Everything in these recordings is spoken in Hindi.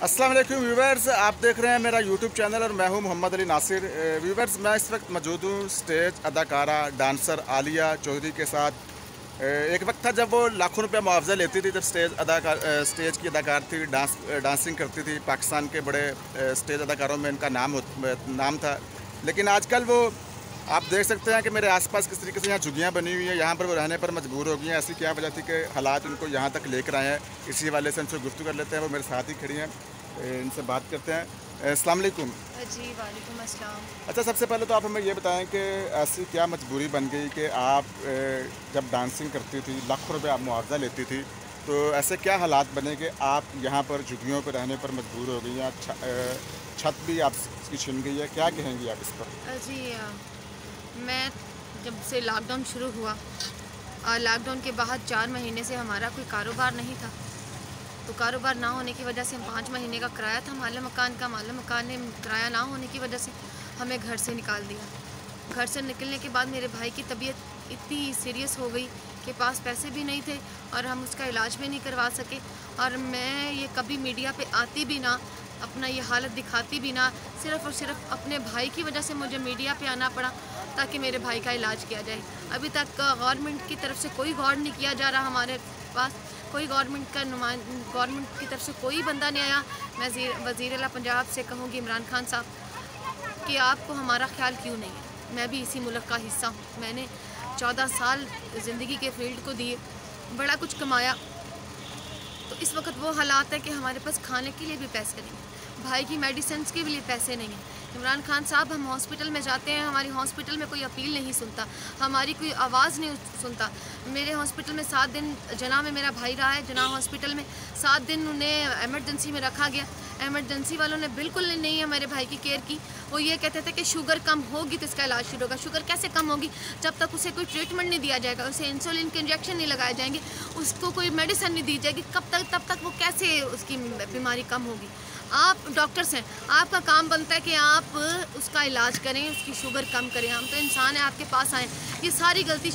अस्सलाम वालेकुम व्यूवर्स, आप देख रहे हैं मेरा यूट्यूब चैनल और मैं हूं मोहम्मद अली नासिर। व्यूवर्स, मैं इस वक्त मौजूद हूं स्टेज अदाकारा डांसर आलिया चौधरी के साथ। एक वक्त था जब वो लाखों रुपया मुआवजा लेती थी, जब स्टेज की अदाकार थी, डांसिंग करती थी। पाकिस्तान के बड़े स्टेज अदाकारों में इनका नाम था। लेकिन आजकल वो आप देख सकते हैं कि मेरे आसपास किस तरीके से यहाँ झुग्गियाँ बनी हुई हैं। यहाँ पर वो रहने पर मजबूर हो गई हैं। ऐसी क्या वजह थी कि हालात उनको यहाँ तक लेकर आए हैं। इसी वाले से उनसे गुफ्तगू कर लेते हैं। वो मेरे साथ ही खड़ी हैं, इनसे बात करते हैं। अस्सलाम वालेकुम। जी वालेकुम अस्सलाम। अच्छा, सबसे पहले तो आप हमें ये बताएं कि ऐसी क्या मजबूरी बन गई कि आप जब डांसिंग करती थी, लाखों रुपये आप मुआवजा लेती थी, तो ऐसे क्या हालात बने कि आप यहाँ पर झुग्गियों पर रहने पर मजबूर हो गई हैं? छत भी आपकी छिन गई है, क्या कहेंगी आप इस पर? जी मैं जब से लॉकडाउन शुरू हुआ, लॉकडाउन के बाद 4 महीने से हमारा कोई कारोबार नहीं था। तो कारोबार ना होने की वजह से हम 5 महीने का किराया था माला मकान ने किराया ना होने की वजह से हमें घर से निकाल दिया। घर से निकलने के बाद मेरे भाई की तबीयत इतनी सीरियस हो गई कि पास पैसे भी नहीं थे और हम उसका इलाज भी नहीं करवा सके। और मैं ये कभी मीडिया पे आती भी ना, अपना ये हालत दिखाती भी ना, सिर्फ़ और सिर्फ अपने भाई की वजह से मुझे मीडिया पे आना पड़ा ताकि मेरे भाई का इलाज किया जाए। अभी तक गवर्नमेंट की तरफ से कोई गौर नहीं किया जा रहा हमारे पास। कोई गवर्नमेंट की तरफ से कोई बंदा नहीं आया। मैं वज़ीर आला पंजाब से कहूँगी, इमरान खान साहब, कि आपको हमारा ख्याल क्यों नहीं है। मैं भी इसी मुल्क का हिस्सा हूँ। मैंने 14 साल ज़िंदगी के फील्ड को दिए, बड़ा कुछ कमाया। तो इस वक्त वो हालात है कि हमारे पास खाने के लिए भी पैसे नहीं हैं, भाई की मेडिसिन के लिए पैसे नहीं हैं। इमरान खान साहब, हम हॉस्पिटल में जाते हैं, हमारी हॉस्पिटल में कोई अपील नहीं सुनता, हमारी कोई आवाज़ नहीं सुनता। मेरे हॉस्पिटल में 7 दिन जना में मेरा भाई रहा है। जना हॉस्पिटल में 7 दिन उन्हें एमरजेंसी में रखा गया। एमरजेंसी वालों ने बिल्कुल नहीं है मेरे भाई की केयर की। वो ये कहते थे कि शुगर कम होगी तो इसका इलाज शुरू होगा। शुगर कैसे कम होगी जब तक उसे कोई ट्रीटमेंट नहीं दिया जाएगा, उसे इंसुलिन के इंजेक्शन नहीं लगाए जाएंगे, उसको कोई मेडिसिन नहीं दी जाएगी, तब तक वो कैसे उसकी बीमारी कम होगी। आप डॉक्टर्स हैं, आपका काम बनता है कि आप उसका इलाज करें, उसकी शुगर कम करें। हम तो इंसान हैं, आपके पास आएँ। ये सारी गलती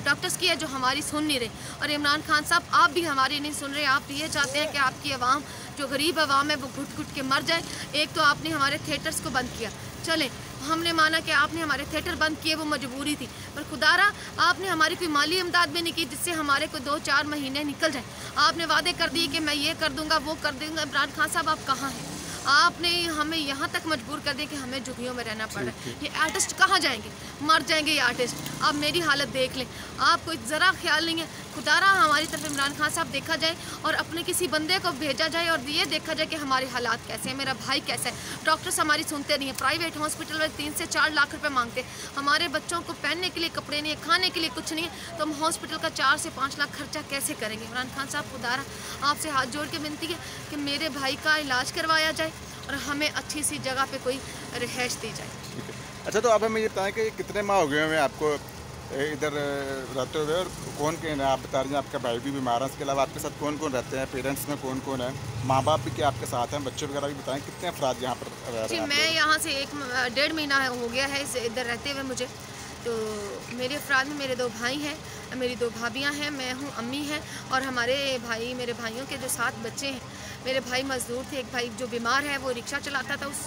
डॉक्टर्स की है जो हमारी सुन नहीं रहे। और इमरान खान साहब, आप भी हमारी नहीं सुन रहे। आप ये चाहते हैं कि आपकी आवाम, जो गरीब आवाम है, वो घुट घुट के मर जाए। एक तो आपने हमारे थिएटर्स को बंद किया, चले हमने माना कि आपने हमारे थिएटर बंद किए, वो मजबूरी थी, पर खुदारा आपने हमारी कोई माली इमदाद भी नहीं की जिससे हमारे कोई 2-4 महीने निकल जाए। आपने वादे कर दिए कि मैं ये कर दूंगा, वो कर दूंगा। इमरान खान साहब, आप कहाँ हैं? आपने हमें यहाँ तक मजबूर कर दिया कि हमें झुग्गियों में रहना पड़ रहा है। ये आर्टिस्ट कहाँ जाएंगे? मर जाएंगे ये आर्टिस्ट। आप मेरी हालत देख लें, आपको ज़रा ख्याल नहीं है। खुदारा हमारी तरफ इमरान खान साहब देखा जाए और अपने किसी बंदे को भेजा जाए और ये देखा जाए कि हमारे हालात कैसे हैं, मेरा भाई कैसा है। डॉक्टर्स हमारी सुनते नहीं हैं। प्राइवेट हॉस्पिटल में 3 से 4 लाख रुपए मांगते। हमारे बच्चों को पहनने के लिए कपड़े नहीं है, खाने के लिए कुछ नहीं है, तो हम हॉस्पिटल का 4 से 5 लाख खर्चा कैसे करेंगे? इमरान खान साहब, खुदारा आपसे हाथ जोड़ के विनती है कि मेरे भाई का इलाज करवाया जाए और हमें अच्छी सी जगह पे कोई रिहाइश दी जाए। ठीक है। अच्छा, तो अब हमें ये बताएं कि कितने माह हो गए हैं आपको इधर रहते हुए, और कौन कौन है? आप बता रही हैं आपका भाई भी बीमार है, इसके अलावा आपके साथ कौन कौन रहते हैं? पेरेंट्स में कौन कौन है? माँ बाप भी क्या आपके साथ हैं? बच्चे वगैरह भी बताएं, कितने अफराद यहाँ पर रह रहे जी, हैं? मैं यहाँ से 1-1.5 महीना हो गया है इधर रहते हुए मुझे। तो मेरे अफराद में मेरे 2 भाई हैं, मेरी 2 भाभियाँ हैं, मैं हूँ, अम्मी हैं, और मेरे भाइयों के जो 7 बच्चे हैं। मेरे भाई मज़दूर थे। एक भाई जो बीमार है वो रिक्शा चलाता था, उस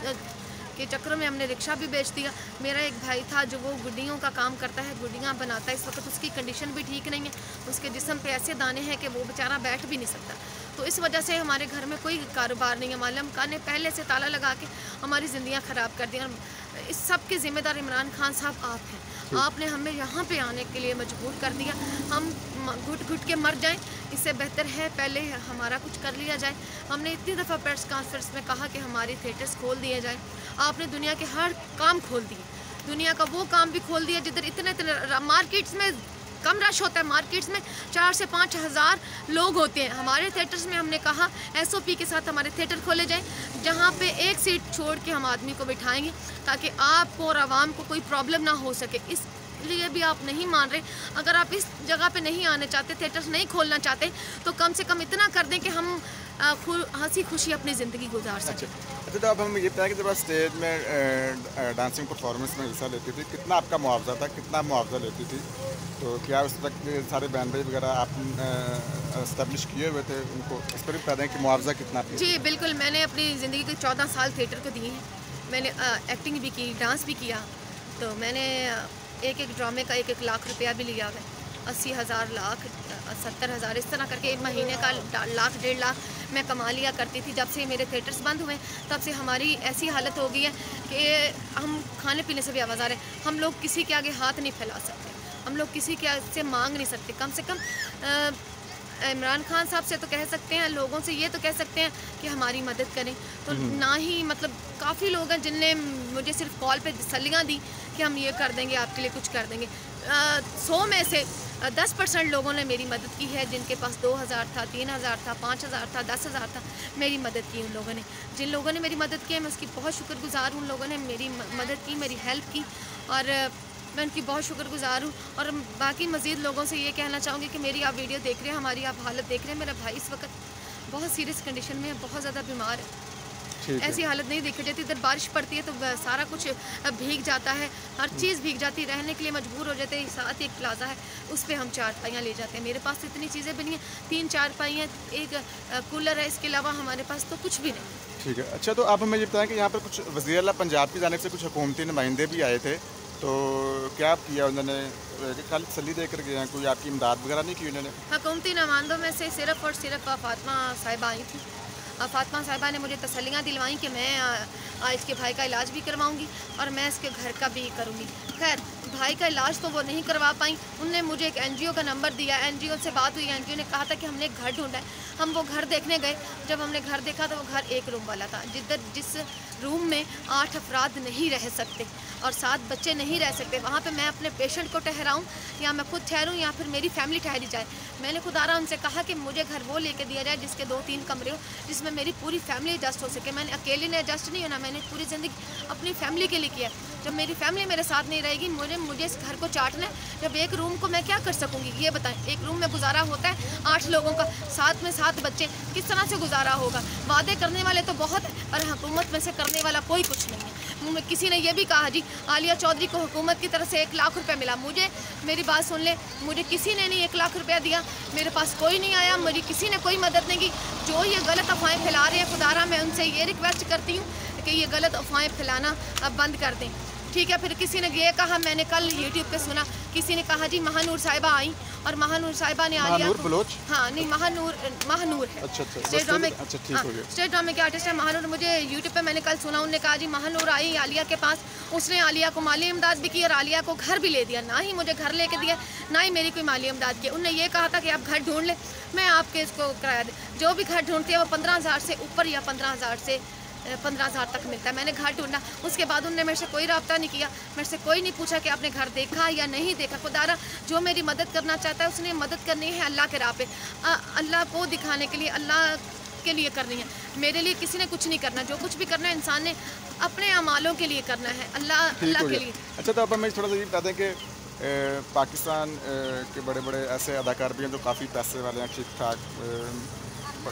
के चक्करों में हमने रिक्शा भी बेच दिया। मेरा एक भाई था जो वो गुड्डियों का काम करता है, गुड्डियाँ बनाता है। इस वक्त उसकी कंडीशन भी ठीक नहीं है, उसके जिस्म पे ऐसे दाने हैं कि वो बेचारा बैठ भी नहीं सकता। तो इस वजह से हमारे घर में कोई कारोबार नहीं है। माला मकान ने पहले से ताला लगा के हमारी ज़िंदगियाँ ख़राब कर दी। और इस सब के ज़िम्मेदार इमरान खान साहब आप हैं। आपने हमें यहाँ पे आने के लिए मजबूर कर दिया। हम घुट घुट के मर जाएं, इससे बेहतर है पहले हमारा कुछ कर लिया जाए। हमने इतनी दफ़ा प्रेस कॉन्फ्रेंस में कहा कि हमारे थिएटर्स खोल दिए जाए। आपने दुनिया के हर काम खोल दिए, दुनिया का वो काम भी खोल दिया जिधर इतने मार्केट्स में कम रश होता है। मार्केट्स में 4 से 5 हज़ार लोग होते हैं। हमारे थिएटर्स में हमने कहा SOP के साथ हमारे थिएटर खोले जाएं, जहाँ पे एक सीट छोड़ के हम आदमी को बिठाएंगे ताकि आपको और आवाम को कोई प्रॉब्लम ना हो सके। इसलिए भी आप नहीं मान रहे। अगर आप इस जगह पे नहीं आने चाहते, थिएटर्स नहीं खोलना चाहते, तो कम से कम इतना कर दें कि हम हंसी खुशी अपनी ज़िंदगी गुजार सकें। अच्छा, तो अब हम ये बताएं कि जब आप स्टेज में डांसिंग परफॉर्मेंस में हिस्सा लेती थी, कितना आपका मुआवजा था, कितना मुआवजा लेती थी? तो क्या उस वक्त सारे बैंड बाजी वगैरह आप इस्टेब्लिश किए हुए थे उनको, इस पर भी बता दें कि मुआवजा कितना? जी बिल्कुल, मैंने अपनी ज़िंदगी के 14 साल थिएटर को दिए हैं। मैंने एक्टिंग भी की, डांस भी किया। तो मैंने एक ड्रामे का 1 लाख रुपया भी लिया है। 80,000 लाख 70,000 इस तरह करके महीने का लाख 1.5 लाख मैं कमा लिया करती थी। जब से मेरे थिएटर्स बंद हुए तब से हमारी ऐसी हालत हो गई है कि हम खाने पीने से भी आवाज़ आ रहे हैं। हम लोग किसी के आगे हाथ नहीं फैला सकते, हम लोग किसी के से मांग नहीं सकते। कम से कम इमरान खान साहब से तो कह सकते हैं, लोगों से ये तो कह सकते हैं कि हमारी मदद करें। तो ना ही मतलब काफ़ी लोग हैं जिनने मुझे सिर्फ कॉल पे तसल्लियाँ दी कि हम ये कर देंगे, आपके लिए कुछ कर देंगे। 100 में से 10% लोगों ने मेरी मदद की है। जिनके पास 2,000 था, 3,000 था, 5,000 था, 10,000 था, मेरी मदद की उन लोगों ने। जिन लोगों ने मेरी मदद की है मैं उसकी बहुत शुक्रगुजार हूँ। उन लोगों ने मेरी मदद की, मेरी हेल्प की और मैं उनकी बहुत शुक्रगुजार हूँ। और बाकी मज़ीद लोगों से ये कहना चाहूँगी कि मेरी आप वीडियो देख रहे हैं, हमारी आप हालत देख रहे हैं। मेरा भाई इस वक्त बहुत सीरियस कंडीशन में है, बहुत ज़्यादा बीमार है। ऐसी हालत नहीं देखी जाती। इधर बारिश पड़ती है तो सारा कुछ भीग जाता है, हर चीज़ भीग जाती है, रहने के लिए मजबूर हो जाते हैं। साथ ही एक प्लाजा है, उस पर हम 4 पाइयाँ ले जाते हैं। मेरे पास तो इतनी चीज़ें बनी हैं, 3-4 पाइयाँ, एक कूलर है, इसके अलावा हमारे पास तो कुछ भी नहीं। ठीक है। अच्छा, तो आप हमें ये बताएं कि यहाँ पर कुछ वज़ीर आला पंजाब की जानिब से कुछ हुकूमती नुमाइंदे भी आए थे, तो क्या आप किया उन्होंने? खाली तसल्ली देकर गए हैं, कोई आपकी इमदाद वगैरह नहीं की उन्होंने? हुकूमती नुमाइंदों में से सिर्फ़ और सिर्फ फातिमा साहिबा आई थी। फातिमा साहिबा ने मुझे तसल्लियाँ दिलवाई कि मैं इसके भाई का इलाज भी करवाऊंगी और मैं इसके घर का भी करूंगी। खैर, भाई का इलाज तो वो नहीं करवा पाई। उनने मुझे एक NGO का नंबर दिया, NGO से बात हुई, NGO ने कहा था कि हमने एक घर ढूंढा है। हम वो घर देखने गए। जब हमने घर देखा तो वो घर 1 रूम वाला था, जिस रूम में 8 अफराद नहीं रह सकते और 7 बच्चे नहीं रह सकते। वहाँ पे मैं अपने पेशेंट को ठहराऊँ या मैं खुद ठहरूँ या फिर मेरी फैमिली ठहरी जाए। मैंने खुदारा उनसे कहा कि मुझे घर वो लेके दिया जाए जिसके 2-3 कमरे हो, जिसमें मेरी पूरी फैमिली एडजस्ट हो सके। मैंने अकेले ने एडजस्ट नहीं होना, मैंने पूरी ज़िंदगी अपनी फैमिली के लिए किया। जब मेरी फैमिली मेरे साथ नहीं रहेगी, मुझे इस घर को चाटना है। जब 1 रूम को मैं क्या कर सकूँगी ये बताएं? 1 रूम में गुजारा होता है 8 लोगों का, साथ में 7 बच्चे, किस तरह से गुजारा होगा? वादे करने वाले तो बहुत है और हुकूमत में से करने वाला कोई कुछ नहीं है। किसी ने यह भी कहा जी आलिया चौधरी को हुकूमत की तरफ से 1 लाख रुपया मिला। मुझे, मेरी बात सुन ले, मुझे किसी ने नहीं 1 लाख रुपया दिया। मेरे पास कोई नहीं आया, मेरी किसी ने कोई मदद नहीं की। जो ये गलत अफवाहें फैला रहे हैं, खुदारा मैं उनसे ये रिक्वेस्ट करती हूँ कि ये गलत अफवाहें फैलाना अब बंद कर दें, ठीक है? फिर किसी ने ये कहा, मैंने कल YouTube पे सुना, किसी ने कहा जी महानूर साहिबा आई और महानूर साहिबा ने आलिया को, हाँ नहीं महानूर है, अच्छा, स्टेट ड्रामे, अच्छा, ठीक हो गया, स्टेट ड्रामे के आर्टिस्ट है महानूर। मुझे YouTube पे मैंने कल सुना, उन्होंने कहा जी महानूर आई आलिया के पास, उसने आलिया को माली इमदाद भी की और आलिया को घर भी ले दिया। ना ही मुझे घर लेके दिया, ना ही मेरी कोई माली इमदाद की। उन्होंने ये कहा था कि आप घर ढूंढ लें, मैं आपके इसको किराया दे। जो भी घर ढूंढते हैं वो 15,000 से ऊपर या 15,000 से 15,000 तक मिलता है। मैंने घर ढूंढा, उसके बाद उन्होंने मेरे से कोई रब्ता नहीं किया, मेरे से कोई नहीं पूछा कि आपने घर देखा या नहीं देखा। खुदारा जो मेरी मदद करना चाहता है उसने मदद करनी है अल्लाह के राह पे, अल्लाह को दिखाने के लिए, अल्लाह के लिए करनी है। मेरे लिए किसी ने कुछ नहीं करना, जो कुछ भी करना है इंसान ने अपने अमालों के लिए करना है, अल्लाह के लिए। अच्छा, तो अब हमें थोड़ा सा ये बता दें कि पाकिस्तान के बड़े बड़े ऐसे अदाकार भी हैं जो काफ़ी पैसे वाले हैं, ठीक ठाक,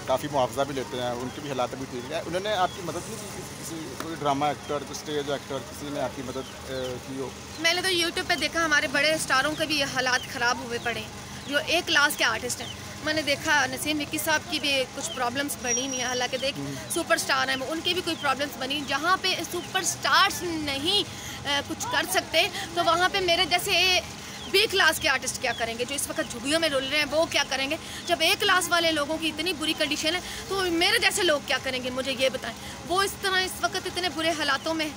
काफ़ी मुआवजा भी लेते हैं, उनकी भी हालात भी ठीक है। उन्होंने आपकी मदद नहीं की? किसी कोई ड्रामा एक्टर, कोई स्टेज एक्टर, किसी ने आपकी मदद की हो? मैंने तो यूट्यूब पे देखा, हमारे बड़े स्टारों के भी हालात ख़राब हुए पड़े जो A क्लास के आर्टिस्ट हैं। मैंने देखा नसीम मिक्की साहब की भी कुछ प्रॉब्लम्स बनी नहीं है, हालांकि देख सुपरस्टार हैं, उनकी भी कोई प्रॉब्लम्स बनी। जहाँ पे सुपरस्टार्स नहीं कुछ कर सकते तो वहाँ पे मेरे जैसे B क्लास के आर्टिस्ट क्या करेंगे? जो इस वक्त झुग्गियों में रुल रहे हैं वो क्या करेंगे? जब A क्लास वाले लोगों की इतनी बुरी कंडीशन है तो मेरे जैसे लोग क्या करेंगे? मुझे ये बताएं। वो इस तरह इस वक्त इतने बुरे हालातों में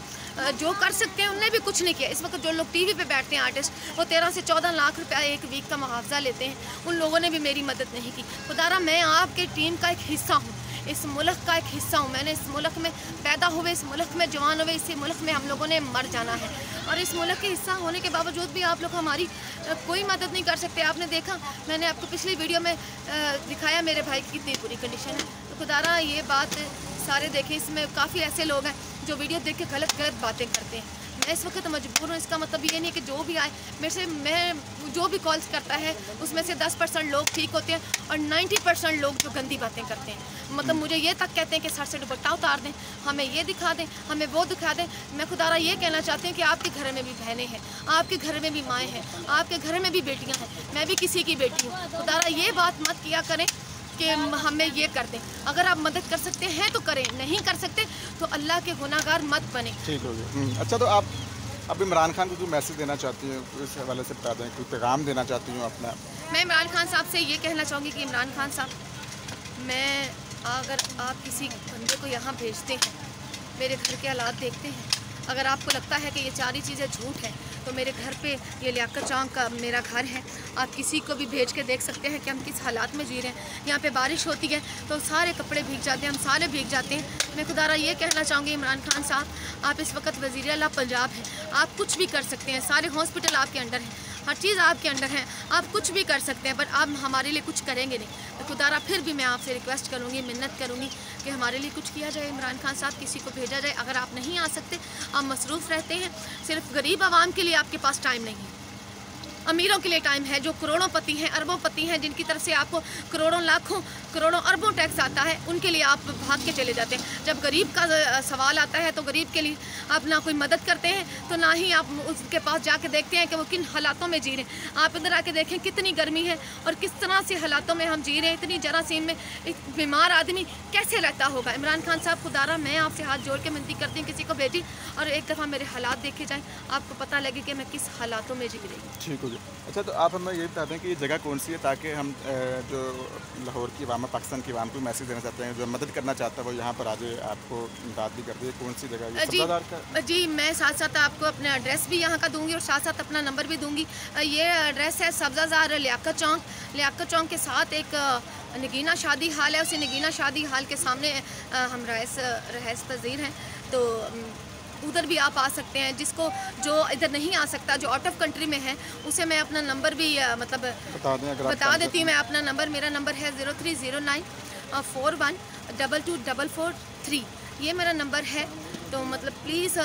जो कर सकते हैं उनने भी कुछ नहीं किया। इस वक्त जो लोग TV पे बैठते हैं आर्टिस्ट, वो 13 से 14 लाख रुपया 1 वीक का मुआवजा लेते हैं, उन लोगों ने भी मेरी मदद नहीं की। खुदारा मैं आपके टीम का एक हिस्सा हूँ, इस मुल्क का एक हिस्सा हूँ। मैंने इस मुल्क में पैदा हुए, इस मुल्क में जवान हुए, इसी मुल्क में हम लोगों ने मर जाना है और इस मुल्क के हिस्सा होने के बावजूद भी आप लोग हमारी कोई मदद नहीं कर सकते। आपने देखा, मैंने आपको पिछली वीडियो में दिखाया मेरे भाई की कितनी बुरी कंडीशन है। तो खुदारा ये बात सारे देखें, इसमें काफ़ी ऐसे लोग हैं जो वीडियो देख के गलत बातें करते हैं। मैं इस वक्त मजबूर हूँ। इसका मतलब ये नहीं कि जो भी आए मैं जो भी कॉल्स करता है उसमें से 10% लोग ठीक होते हैं और 90% लोग जो गंदी बातें करते हैं, मतलब मुझे ये तक कहते हैं कि सर से दुपट्टा उतार दें, हमें ये दिखा दें, हमें वो दिखा दें। मैं खुदारा ये कहना चाहती हूँ कि आपके घर में भी बहनें हैं, आपके घर में भी माएँ हैं, आपके घर में भी बेटियाँ हैं, मैं भी किसी की बेटी हूँ। खुदारा ये बात मत किया करें कि हमें ये कर दें। अगर आप मदद कर सकते हैं तो करें, नहीं कर सकते तो अल्लाह के गुनाहगार मत बने। ठीक हो गया। अच्छा, तो आप अब इमरान खान को जो मैसेज देना चाहती हूँ इस हवाले से बता दें, कोई पैगाम देना चाहती हूँ अपना? मैं इमरान खान साहब से ये कहना चाहूँगी कि इमरान खान साहब, मैं अगर आप किसी बंदे को यहाँ भेजते हैं, मेरे घर के हालात देखते हैं, अगर आपको लगता है कि ये सारी चीज़ें झूठ हैं तो मेरे घर पे ये लियाकत चौक का मेरा घर है, आप किसी को भी भेज के देख सकते हैं कि हम किस हालात में जी रहे हैं। यहाँ पे बारिश होती है तो सारे कपड़े भीग जाते हैं, हम सारे भीग जाते हैं। मैं खुदारा ये कहना चाहूँगी इमरान खान साहब, आप इस वक्त वज़ीर आला पंजाब हैं, आप कुछ भी कर सकते हैं, सारे हॉस्पिटल आपके अंडर हैं, हर चीज़ आपके अंडर है, आप कुछ भी कर सकते हैं, पर आप हमारे लिए कुछ करेंगे नहीं। तो खुदारा फिर भी मैं आपसे रिक्वेस्ट करूँगी, मिन्नत करूँगी कि हमारे लिए कुछ किया जाए। इमरान खान साहब, किसी को भेजा जाए। अगर आप नहीं आ सकते, आप मसरूफ़ रहते हैं, सिर्फ गरीब आवाम के लिए आपके पास टाइम नहीं है, अमीरों के लिए टाइम है, जो करोड़ों पति हैं, अरबों पति हैं, जिनकी तरफ से आपको करोड़ों लाखों करोड़ों अरबों टैक्स आता है, उनके लिए आप भाग के चले जाते हैं। जब गरीब का सवाल आता है तो गरीब के लिए आप ना कोई मदद करते हैं, तो ना ही आप उसके पास जाके देखते हैं कि वो किन हालातों में जी रहे हैं। आप इधर आके देखें कितनी गर्मी है और किस तरह से हालातों में हम जी रहे हैं। इतनी जरासीम में एक बीमार आदमी कैसे रहता होगा। इमरान खान साहब, खुदारा मैं आपसे हाथ जोड़ के विनती करती हूँ, किसी को भेजी और एक दफ़ा मेरे हालात देखे जाएँ, आपको पता लगे कि मैं किस हालातों में जी रही हूँ। ठीक हो गया। अच्छा, तो आप हमें ये बता दें कि ये जगह कौन सी है, ताकि हम जो लाहौर की आवाम, पाकिस्तान की आवाम को मैसेज देना चाहते हैं, जो मदद करना चाहता है वो यहाँ पर आ जाए, आपको बात भी कर दिए। कौन सी जगह है? जी, मैं साथ साथ आपको अपना एड्रेस भी यहाँ का दूंगी और साथ साथ अपना नंबर भी दूंगी। ये एड्रेस है सब्ज़ाज़ार लियाकत चौक। लियाकत चौक के साथ एक नगीना शादी हाल है, उसी नगीना शादी हाल के सामने हम रहस तज़ीर हैं, तो उधर भी आप आ सकते हैं। जिसको जो इधर नहीं आ सकता, जो आउट ऑफ कंट्री में है, उसे मैं अपना नंबर भी मतलब बता देती हूँ। मैं अपना नंबर, मेरा नंबर है 030941224443। ये मेरा नंबर है। तो मतलब प्लीज़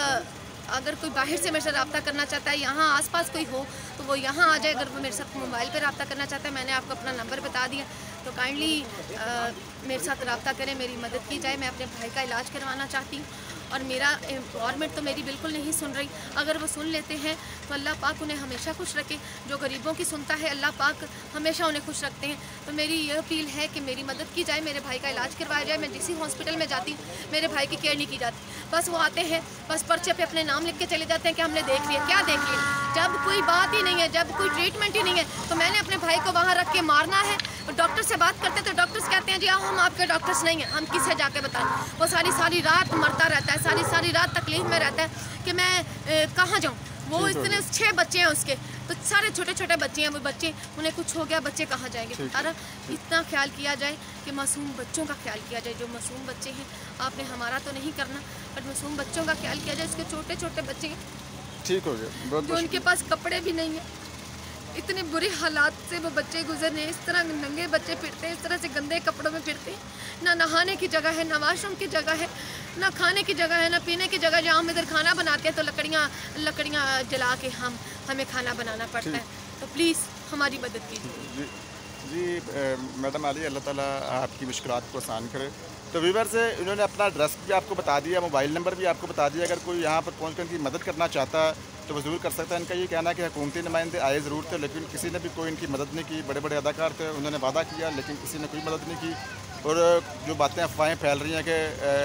अगर कोई बाहर से मेरे से रब्ता करना चाहता है, यहाँ आसपास कोई हो तो वो यहाँ आ जाए। अगर वो मेरे साथ मोबाइल पे रब्ता करना चाहता है, मैंने आपको अपना नंबर बता दिया, तो काइंडली मेरे साथ रब्ता करें, मेरी मदद की जाए। मैं अपने भाई का इलाज करवाना चाहती हूँ और मेरा गवर्नमेंट तो मेरी बिल्कुल नहीं सुन रही। अगर वो सुन लेते हैं तो अल्लाह पाक उन्हें हमेशा खुश रखे। जो गरीबों की सुनता है अल्लाह पाक हमेशा उन्हें खुश रखते हैं। तो मेरी ये अपील है कि मेरी मदद की जाए, मेरे भाई का इलाज करवाया जाए। मैं जिस हॉस्पिटल में जाती हूँ मेरे भाई की केयर नहीं की जाती, बस वो आते हैं, बस पर्चे पे अपने नाम लिख के चले जाते हैं कि हमने देख लिया। क्या देख लिया? जब कोई बात ही नहीं है, जब कोई ट्रीटमेंट ही नहीं है, तो मैंने अपने भाई को वहाँ रख के मारना है। डॉक्टर से बात करते तो डॉक्टर्स कहते हैं जी हम आपके डॉक्टर्स नहीं हैं, हम किसे जाके बताएं। वो सारी रात मरता रहता है, सारी रात तकलीफ में रहता है कि मैं कहाँ जाऊँ। वो इतने 6 बच्चे हैं उसके, तो सारे छोटे छोटे बच्चे हैं। वो बच्चे, उन्हें कुछ हो गया, बच्चे कहाँ जाएंगे? अरे इतना ख्याल किया जाए कि मासूम बच्चों का ख्याल किया जाए। जो मासूम बच्चे हैं, आपने हमारा तो नहीं करना, बट मासूम बच्चों का ख्याल किया जाए। इसके छोटे छोटे बच्चे हैं, ठीक हो गया, जो उनके पास कपड़े भी नहीं है। इतने बुरे हालात से वो बच्चे गुजरने, इस तरह नंगे बच्चे फिरते हैं, इस तरह से गंदे कपड़ों में फिरते हैं। ना नहाने की जगह है, ना वॉशरूम की जगह है, ना खाने की जगह है, ना पीने की जगह। जहाँ हम इधर खाना बनाते हैं तो लकड़ियाँ जला के हमें खाना बनाना पड़ता है। तो प्लीज़ हमारी मदद कीजिए। जी मैडम आली, अल्लाह ताला आपकी मुश्किलात को आसान करे। तो व्यूअर्स, इन्होंने अपना एड्रेस भी आपको बता दिया, मोबाइल नंबर भी आपको बता दिया। अगर कोई यहाँ पर पहुँच कर इनकी मदद करना चाहता है तो वो ज़रूर कर सकता है। इनका ये कहना है कि हुकूमती नुमाइंदे आए ज़रूर थे, लेकिन किसी ने भी कोई इनकी मदद नहीं की। बड़े बड़े अदाकार थे, उन्होंने वादा किया, लेकिन किसी ने कोई मदद नहीं की। और जो बातें अफवाहें फैल रही हैं कि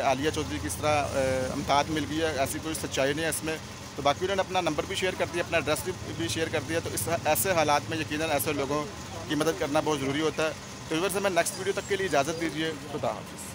आलिया चौधरी की इस तरह अमदाद मिल गई है, ऐसी कोई सच्चाई नहीं है इसमें। तो बाकी उन्होंने अपना नंबर भी शेयर कर दिया, अपना एड्रेस भी शेयर कर दिया। तो इस ऐसे हालात में यकीनन ऐसे लोगों की मदद करना बहुत ज़रूरी होता है। तो व्यूअर्स, हमें नेक्स्ट वीडियो तक के लिए इजाज़त दीजिए। खुदा हाफ़िज़।